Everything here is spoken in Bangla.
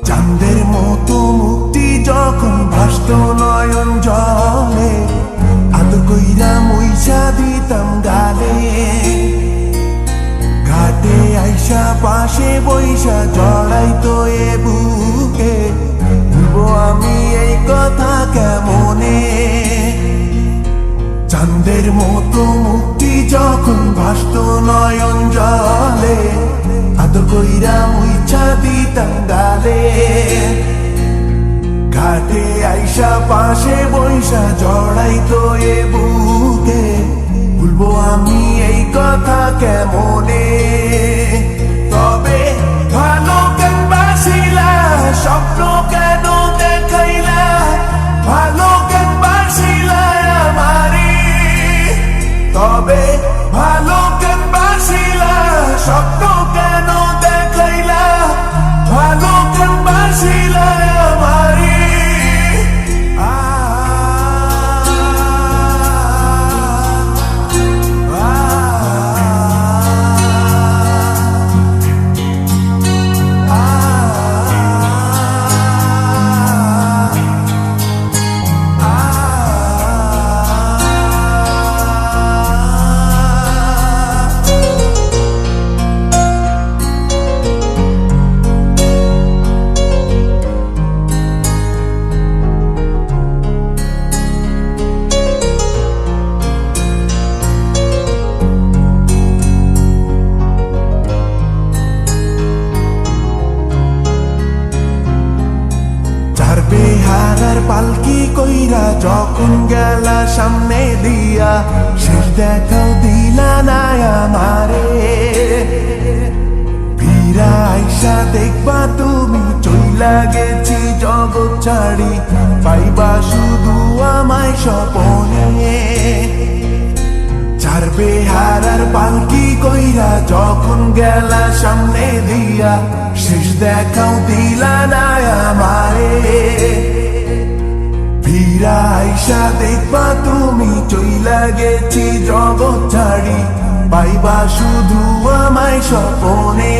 চাঁদের মতো মুক্তি যখন ভাসত নয়ন জলে, আদর কইরা মুইসা দিতাম গালে। ঘাটে আইসা পাশে বইসা জড়াইতো এ বুকে, ভুলবো আমি এই কথা কেমনে। চাঁদের মতো মুক্তি যখন ভাসত নয়ন জলে, আদর কইরা মুইছা দিতাম গালে। ঘাটে আইসা পাশে বইসা জড়াইতো এ বুকে, ভুলবো আমি এই কথা কেমনে। তবে ভালো কেন বাসিলা, স্বপ্ন কেন দেখাইলা, ভালো কেন বাসিলা আমারে। তবে ভালো কেন বাসিলা, স্বপ্ন কেন দেখাইলা, ভালো কেন বাসিলা আমারে। বেহারার পালকি কইরা যখন গেলা সামনে দিয়া, শেষ দেখাও দিলা না আমারে। ফিরা আইসা দেখবা তুমি চইলা গেছি জগৎ ছাড়ি, পাইবা শুধু আমায় স্বপনে। চার বেহারার পালকি কইরা যখন গেলা সামনে দিয়া, শেষ দেখাও দিলা না আমারে। ফিরা আইসা দেখবা তুমি চইলা গেছি জগৎ ছাড়ি, পাইবা শুধু আমায় স্বপনে।